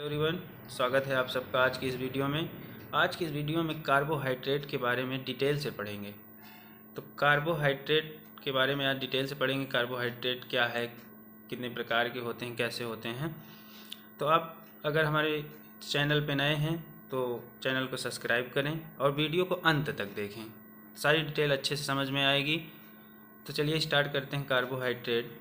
Everyone, स्वागत है आप सबका आज की इस वीडियो में। आज की इस वीडियो में कार्बोहाइड्रेट के बारे में डिटेल से पढ़ेंगे। तो कार्बोहाइड्रेट के बारे में आज डिटेल से पढ़ेंगे। कार्बोहाइड्रेट क्या है, कितने प्रकार के होते हैं, कैसे होते हैं। तो आप अगर हमारे चैनल पे नए हैं तो चैनल को सब्सक्राइब करें और वीडियो को अंत तक देखें, सारी डिटेल अच्छे से समझ में आएगी। तो चलिए स्टार्ट करते हैं। कार्बोहाइड्रेट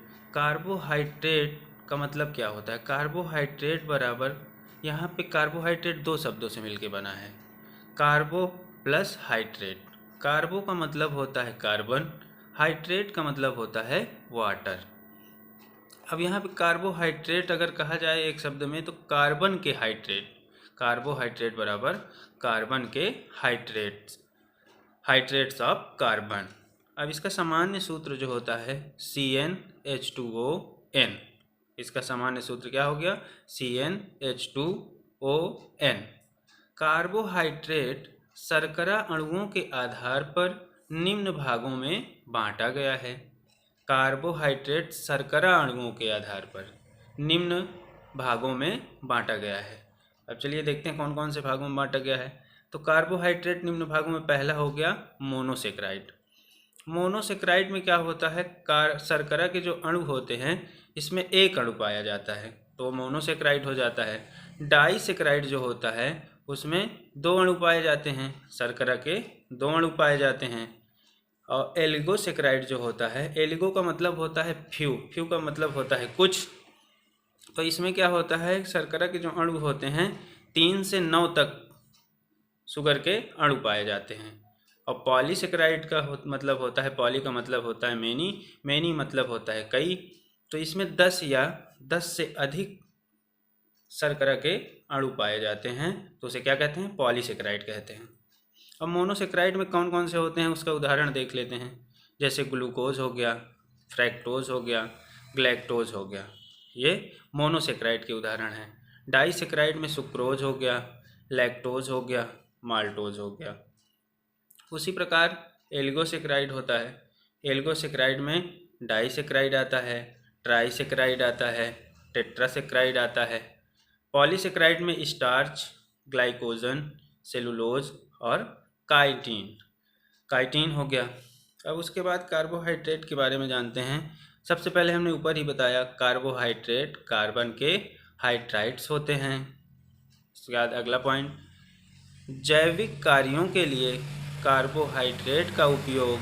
का मतलब क्या होता है। कार्बोहाइड्रेट बराबर, यहाँ पे कार्बोहाइड्रेट दो शब्दों से मिलके बना है, कार्बो प्लस हाइड्रेट। कार्बो का मतलब होता है कार्बन, हाइड्रेट का मतलब होता है वाटर। अब यहाँ पे कार्बोहाइड्रेट अगर कहा जाए एक शब्द में तो कार्बन के हाइड्रेट, कार्बोहाइड्रेट बराबर कार्बन के हाइड्रेट्स, हाइड्रेट्स ऑफ कार्बन। अब इसका सामान्य सूत्र जो होता है CnH2ON। इसका सामान्य सूत्र क्या हो गया, CnH2ON। कार्बोहाइड्रेट शर्करा अणुओं के आधार पर निम्न भागों में बांटा गया है। कार्बोहाइड्रेट शर्करा अणुओं के आधार पर निम्न भागों में बांटा गया है। अब चलिए देखते हैं कौन कौन से भागों में बांटा गया है। तो कार्बोहाइड्रेट निम्न भागों में पहला हो गया मोनोसेक्राइड। मोनोसेक्राइड में क्या होता है, शर्करा के जो अणु होते हैं इसमें एक अणु पाया जाता है तो मोनोसेक्राइड हो जाता है। डाइसेक्राइड जो होता है उसमें दो अणु पाए जाते हैं, शर्करा के दो अणु पाए जाते हैं। और एलिगोसेक्राइड जो होता है, एलिगो का मतलब होता है फ्यू, फ्यू का मतलब होता है कुछ। तो इसमें क्या होता है, शर्करा के जो अणु होते हैं 3 से 9 तक शुगर के अणु पाए जाते हैं। और पॉलीसेक्राइड का मतलब होता है, पॉली का मतलब होता है मैनी, मैनी मतलब होता है कई। तो इसमें 10 या 10 से अधिक शर्करा के अणु पाए जाते हैं तो उसे क्या कहते हैं, पॉलीसेक्राइड कहते हैं। अब मोनोसेक्राइड में कौन कौन से होते हैं उसका उदाहरण देख लेते हैं। जैसे ग्लूकोज हो गया, फ्रैक्टोज हो गया, ग्लैक्टोज हो गया, ये मोनोसेक्राइड के उदाहरण हैं। डाइसेक्राइड में सुक्रोज हो गया, लैक्टोज हो गया, माल्टोज हो गया। उसी प्रकार एल्गोसेक्राइड होता है। एल्गोसेक्राइड में डाइसेक्राइड आता है, ट्राइसेक्राइड आता है, टेट्रासेक्राइड आता है। पॉलीसेक्राइड में स्टार्च, ग्लाइकोजन, सेलुलोज और काइटिन, काइटिन हो गया। अब उसके बाद कार्बोहाइड्रेट के बारे में जानते हैं। सबसे पहले हमने ऊपर ही बताया कार्बोहाइड्रेट कार्बन के हाइड्राइड्स होते हैं। उसके बाद अगला पॉइंट, जैविक कार्यों के लिए कार्बोहाइड्रेट का उपयोग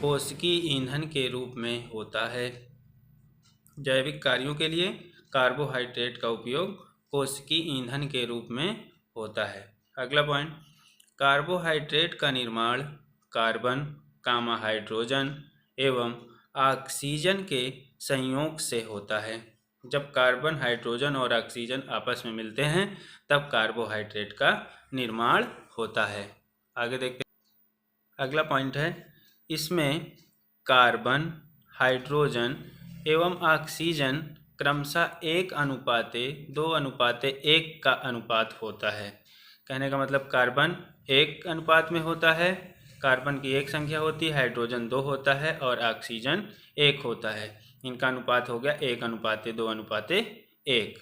कोशिकीय ईंधन के रूप में होता है। जैविक कार्यों के लिए कार्बोहाइड्रेट का उपयोग कोशिकीय ईंधन के रूप में होता है। अगला पॉइंट, कार्बोहाइड्रेट का निर्माण कार्बन, गामा हाइड्रोजन एवं ऑक्सीजन के संयोग से होता है। जब कार्बन, हाइड्रोजन और ऑक्सीजन आपस में मिलते हैं तब कार्बोहाइड्रेट का निर्माण होता है। आगे देखते हैं। अगला पॉइंट है, इसमें कार्बन, हाइड्रोजन एवं ऑक्सीजन क्रमशः 1:2:1 का अनुपात होता है। कहने का मतलब कार्बन 1 अनुपात में होता है, कार्बन की 1 संख्या होती है, हाइड्रोजन 2 होता है और ऑक्सीजन 1 होता है। इनका अनुपात हो गया 1:2:1।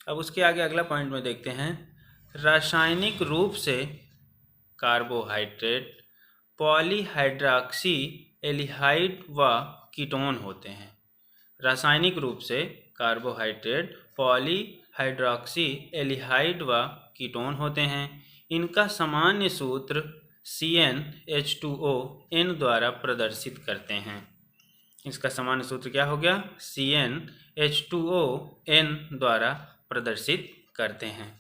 अब उसके आगे अगला पॉइंट में देखते हैं, रासायनिक रूप से कार्बोहाइड्रेट पॉलीहाइड्रॉक्सी एल्डिहाइड व कीटोन होते हैं। रासायनिक रूप से कार्बोहाइड्रेट पॉलीहाइड्रॉक्सी एल्डिहाइड व कीटोन होते हैं। इनका सामान्य सूत्र CnH2ON द्वारा प्रदर्शित करते हैं। इसका सामान्य सूत्र क्या हो गया, CnH2ON द्वारा प्रदर्शित करते हैं।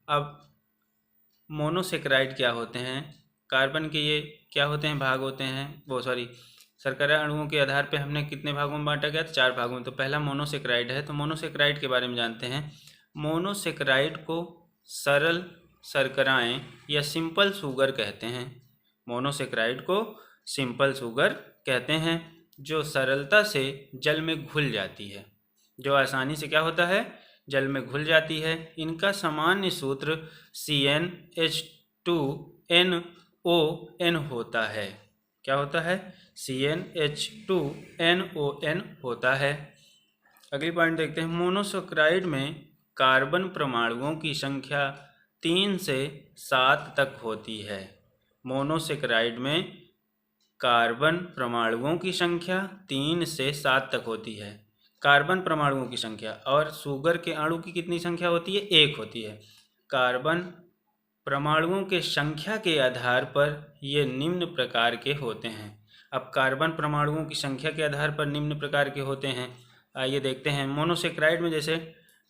अब मोनोसेक्राइड क्या होते हैं, कार्बन के ये क्या होते हैं, भाग होते हैं, शर्करा अणुओं के आधार पे हमने कितने भागों में बांटा गया, 4 भागों में। तो पहला मोनोसेक्राइड है। तो मोनोसेक्राइड के बारे में जानते हैं। मोनोसेक्राइड को सरल शर्कराएं या सिंपल शुगर कहते हैं। मोनोसेक्राइड को सिंपल शुगर कहते हैं, जो सरलता से जल में घुल जाती है, जो आसानी से क्या होता है, जल में घुल जाती है। इनका सामान्य सूत्र CnH2nON होता है। क्या होता है, CnH2nON होता है। अगली पॉइंट देखते हैं। मोनोसेक्राइड में कार्बन परमाणुओं की संख्या 3 से 7 तक होती है। मोनोसेक्राइड में कार्बन परमाणुओं की संख्या 3 से 7 तक होती है। कार्बन परमाणुओं की संख्या, और शुगर के अणु की कितनी संख्या होती है? 1 होती है। कार्बन परमाणुओं के संख्या के आधार पर ये निम्न प्रकार के होते हैं। अब कार्बन परमाणुओं की संख्या के आधार पर निम्न प्रकार के होते हैं, आइए देखते हैं। मोनोसेक्राइड में जैसे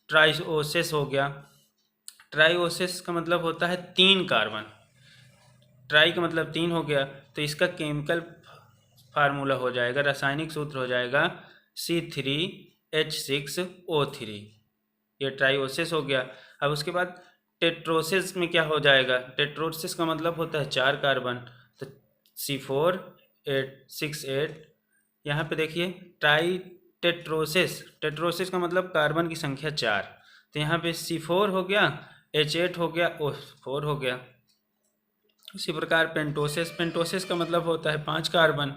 ट्राइओसिस हो गया। ट्राइओसिस का मतलब होता है 3 कार्बन। ट्राई का मतलब 3 हो गया, तो इसका केमिकल फार्मूला हो जाएगा, रासायनिक सूत्र हो जाएगा C3H6O3। ये ट्राइओसिस हो गया। अब उसके बाद टेट्रोसिस में क्या हो जाएगा? टेट्रोसिस का मतलब होता है 4 कार्बन, तो C4H6 यहाँ पे देखिए ट्राई टेट्रोसिस। टेट्रोसिस का मतलब कार्बन की संख्या 4, तो यहाँ पे C4 हो गया, H8 हो गया, O4 हो गया। उसी प्रकार पेंटोसिस। पेंटोसिस का मतलब होता है 5 कार्बन,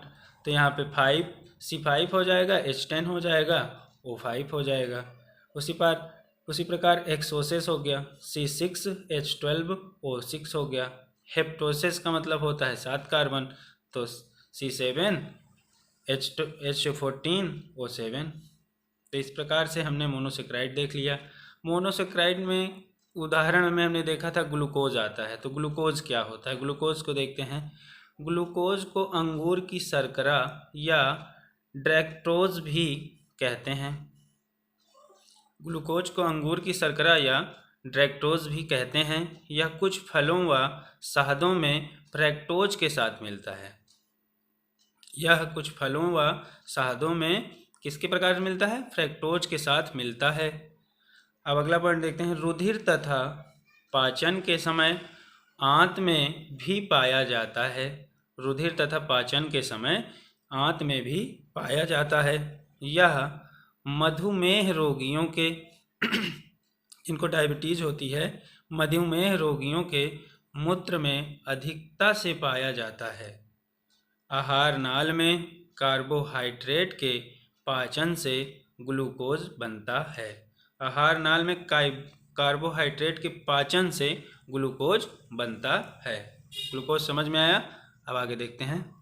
तो यहाँ पे 5 C5 हो जाएगा, H10 हो जाएगा, O5 हो जाएगा। उसी प्रकार एक्सोसिस हो गया, C6H12O6 हो गया। हेप्टोसिस का मतलब होता है 7 कार्बन, तो C7H14O7। तो इस प्रकार से हमने मोनोसेक्राइड देख लिया। मोनोसेक्राइड में उदाहरण में हमने देखा था ग्लूकोज आता है, तो ग्लूकोज क्या होता है? ग्लूकोज को देखते हैं। ग्लूकोज को अंगूर की शर्करा या ड्रैक्टोज भी कहते हैं। ग्लूकोज को अंगूर की शर्करा या ड्रैक्टोज भी कहते हैं। यह कुछ फलों व शहदों में फ्रैक्टोज के साथ मिलता है। यह कुछ फलों व शहदों में किसके प्रकार से मिलता है? फ्रैक्टोज के साथ मिलता है। अब अगला पॉइंट देखते हैं। रुधिर तथा पाचन के समय आंत में भी पाया जाता है। रुधिर तथा पाचन के समय आंत में भी पाया जाता है। यह मधुमेह रोगियों के जिनको डायबिटीज होती है, मधुमेह रोगियों के मूत्र में अधिकता से पाया जाता है। आहार नाल में कार्बोहाइड्रेट के पाचन से ग्लूकोज बनता है। आहार नाल में कार्बोहाइड्रेट के पाचन से ग्लूकोज बनता है। ग्लूकोज समझ में आया? अब आगे देखते हैं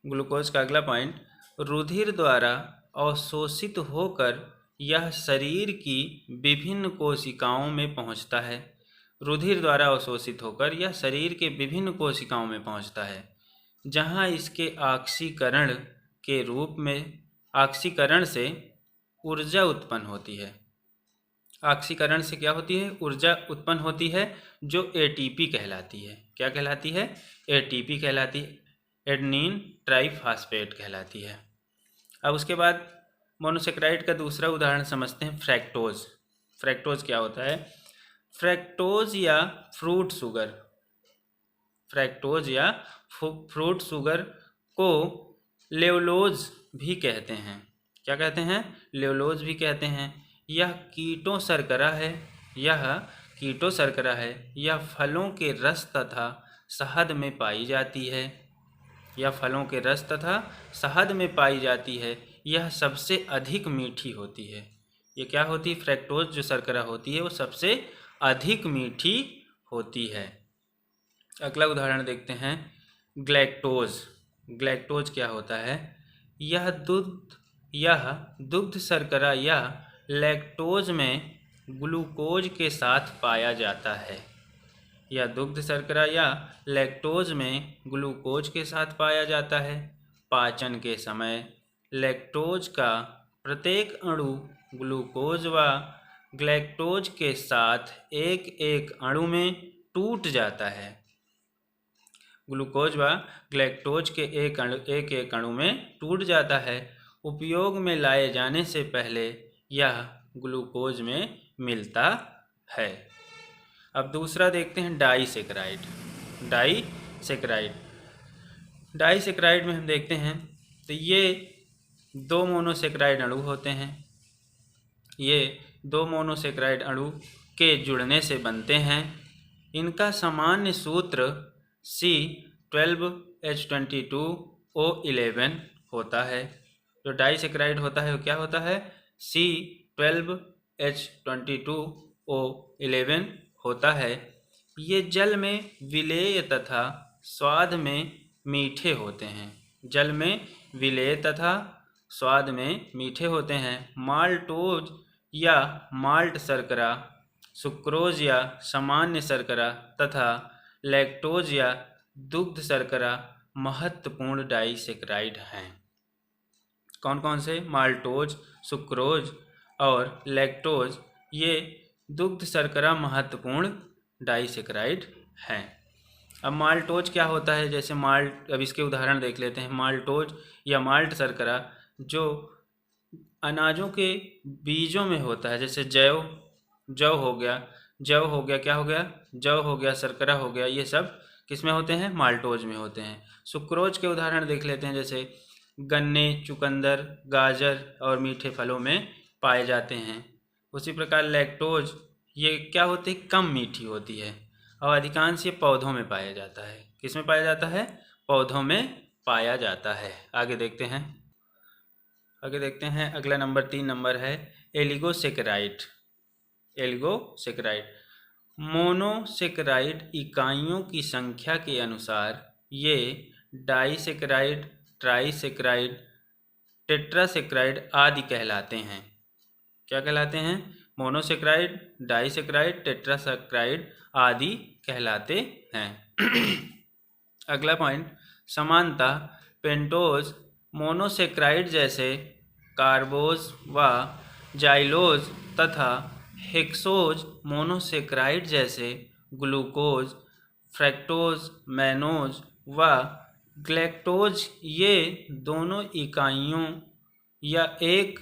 ग्लूकोज का अगला पॉइंट। रुधिर द्वारा अवशोषित होकर यह शरीर की विभिन्न कोशिकाओं में पहुंचता है। रुधिर द्वारा अवशोषित होकर यह शरीर के विभिन्न कोशिकाओं में पहुंचता है, जहां इसके ऑक्सीकरण से ऊर्जा उत्पन्न होती है। ऑक्सीकरण से क्या होती है? ऊर्जा उत्पन्न होती है, जो ATP कहलाती है। क्या कहलाती है? ATP कहलाती है, एडेनिन ट्राइफॉस्फेट कहलाती है। अब उसके बाद मोनोसेक्राइड का दूसरा उदाहरण समझते हैं, फ्रैक्टोज। फ्रैक्टोज क्या होता है? फ्रैक्टोज या फ्रूट शुगर। फ्रैक्टोज या फ्रूट शुगर को लेवलोज भी कहते हैं। क्या कहते हैं? लेवलोज भी कहते हैं। यह कीटो शर्करा है। यह फलों के रस तथा शहद में पाई जाती है। यह सबसे अधिक मीठी होती है। ये क्या होती है? फ्रैक्टोज जो शर्करा होती है वो सबसे अधिक मीठी होती है। अगला उदाहरण देखते हैं, ग्लैक्टोज। ग्लैक्टोज क्या होता है? यह दुग्ध शर्करा या लैक्टोज में ग्लूकोज के साथ पाया जाता है। यह दुग्ध शर्करा या लैक्टोज में ग्लूकोज के साथ पाया जाता है। पाचन के समय लैक्टोज का प्रत्येक अणु ग्लूकोज व ग्लैक्टोज के साथ एक एक अणु में टूट जाता है। ग्लूकोज व ग्लैक्टोज के एक एक अणु में टूट जाता है। उपयोग में लाए जाने से पहले यह ग्लूकोज में मिलता है। अब दूसरा देखते हैं, डाइसेक्राइड। डाइसेक्राइड में हम देखते हैं तो ये 2 मोनोसेक्राइड अणु होते हैं। ये 2 मोनोसेक्राइड अणु के जुड़ने से बनते हैं। इनका सामान्य सूत्र C12H22O11 होता है। जो डाइसेक्राइड होता है वो क्या होता है? C12H22O11 होता है। ये जल में विलेय तथा स्वाद में मीठे होते हैं। जल में विलेय तथा स्वाद में मीठे होते हैं। माल्टोज या माल्ट शर्करा, सुक्रोज या सामान्य शर्करा तथा लैक्टोज या दुग्ध शर्करा महत्वपूर्ण डाइसेक्राइड हैं। कौन कौन से? माल्टोज, सुक्रोज और लैक्टोज, ये दुग्ध शर्करा महत्वपूर्ण डाइसेक्राइड हैं। अब माल्टोज क्या होता है? जैसे माल्ट, अब इसके उदाहरण देख लेते हैं। माल्टोज या माल्ट शर्करा जो अनाजों के बीजों में होता है, जैसे जौ हो गया, क्या हो गया? जौ हो गया, शर्करा हो गया, ये सब किस में होते हैं? माल्टोज में होते हैं। सुक्रोज के उदाहरण देख लेते हैं, जैसे गन्ने, चुकंदर, गाजर और मीठे फलों में पाए जाते हैं। उसी प्रकार लैक्टोज, ये क्या होती है? कम मीठी होती है और अधिकांश ये पौधों में पाया जाता है। किस में पाया जाता है? पौधों में पाया जाता है। आगे देखते हैं। अगला नंबर 3 नंबर है एलिगोसेकेराइड। मोनोसेकेराइड इकाइयों की संख्या के अनुसार ये डाइसेकेराइड, ट्राइसेकेराइड, टेट्रासेकेराइड आदि कहलाते हैं। क्या कहलाते हैं? मोनोसेकेराइड, डाइसेकेराइड, टेट्रासेकेराइड आदि कहलाते हैं। अगला पॉइंट, समानता। पेंटोज मोनोसेकेराइड जैसे कार्बोज व जाइलोज तथा हेक्सोज मोनोसेकेराइड जैसे ग्लूकोज, फ्रक्टोज, मैनोज व ग्लैक्टोज, ये दोनों इकाइयों या एक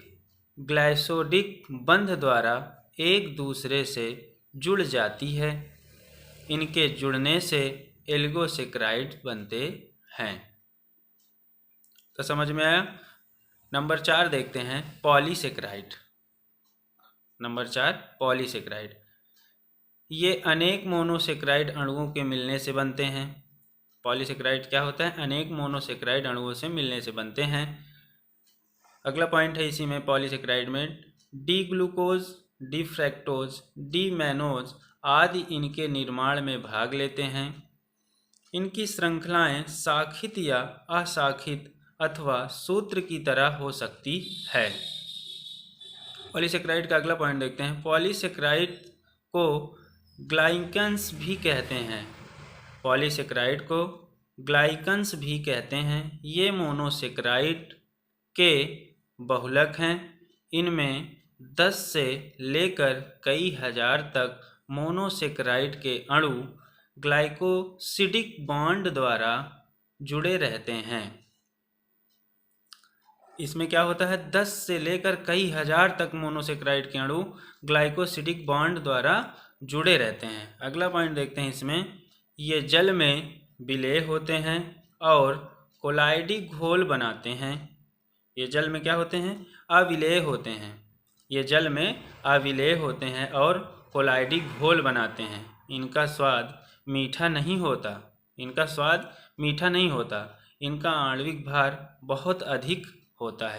ग्लाइसोडिक बंध द्वारा एक दूसरे से जुड़ जाती है। इनके जुड़ने से एलिगोसेकेराइड बनते हैं। तो समझ में आया? नंबर 4 देखते हैं, पॉलीसेकेराइड। Number 4 polysaccharide. ये अनेक मोनोसेकेराइड अणुओं के मिलने से बनते हैं। पॉलीसेकेराइड क्या होता है? अनेक मोनोसेकेराइड अणुओं से मिलने से बनते हैं। अगला पॉइंट है इसी में, पॉलीसेकेराइड में D glucose, D fructose, D mannose आदि इनके निर्माण में भाग लेते हैं। इनकी श्रृंखलाएं शाखित या अशाखित अथवा सूत्र की तरह हो सकती है। पॉलीसेकेराइड का अगला पॉइंट देखते हैं। पॉलीसेकेराइड को ग्लाइकन्स भी कहते हैं। पॉलीसेकेराइड को ग्लाइकन्स भी कहते हैं। ये मोनोसेकेराइड के बहुलक हैं। इनमें 10 से लेकर कई हजार तक मोनोसेकेराइड के अणु ग्लाइकोसिडिक बॉन्ड द्वारा जुड़े रहते हैं। इसमें क्या होता है? 10 से लेकर कई हजार तक मोनोसेकेराइड के अणु ग्लाइकोसिडिक बॉन्ड द्वारा जुड़े रहते हैं। अगला पॉइंट देखते हैं इसमें, ये जल में विलेय होते हैं और कोलाइडी घोल बनाते हैं। ये जल में क्या होते हैं? अविलेय होते हैं। ये जल में अविलेय होते हैं और कोलाइडी घोल बनाते हैं। इनका स्वाद मीठा नहीं होता। इनका आणविक भार बहुत अधिक होता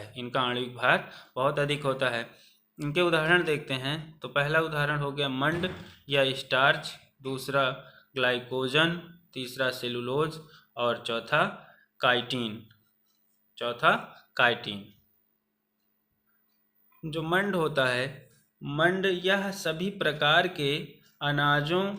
है। इनके उदाहरण देखते हैं। तो पहला उदाहरण हो गया मंड या स्टार्च, दूसरा ग्लाइकोजन, तीसरा सेलुलोज और चौथा काइटिन। जो मंड होता है, मंड यह सभी प्रकार के अनाजों,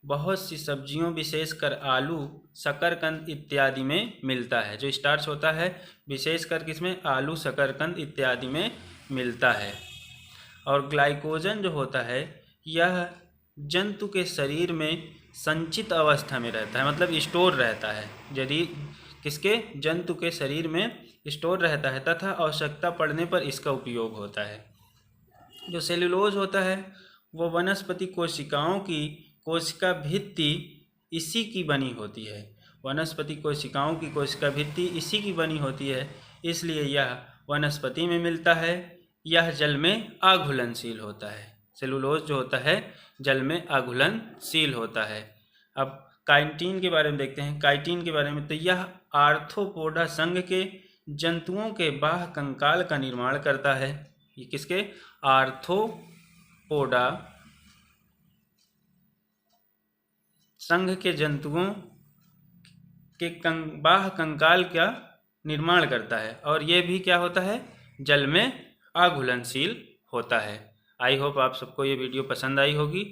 बहुत सी सब्जियों, विशेषकर आलू, शकरकंद इत्यादि में मिलता है। जो स्टार्च होता है विशेषकर किसमें? आलू, शकरकंद इत्यादि में मिलता है। और ग्लाइकोजन जो होता है, यह जंतु के शरीर में संचित अवस्था में रहता है, मतलब स्टोर रहता है। यदि किसके? जंतु के शरीर में स्टोर रहता है तथा आवश्यकता पड़ने पर इसका उपयोग होता है। जो सेलुलोज होता है वो वनस्पति कोशिकाओं की कोशिका भित्ति इसी की बनी होती है। वनस्पति कोशिकाओं की कोशिका भित्ति इसी की बनी होती है, इसलिए यह वनस्पति में मिलता है। यह जल में अघुलनशील होता है। सेलुलोज जो होता है जल में अघुलनशील होता है। अब काइटिन के बारे में देखते हैं। काइटिन के बारे में, तो यह आर्थ्रोपोडा संघ के जंतुओं के बाह्य कंकाल का निर्माण करता है। ये किसके? आर्थ्रोपोडा संघ के जंतुओं के बाह्य कंकाल का निर्माण करता है और ये भी क्या होता है? जल में अघुलनशील होता है। आई होप आप सबको ये वीडियो पसंद आई होगी।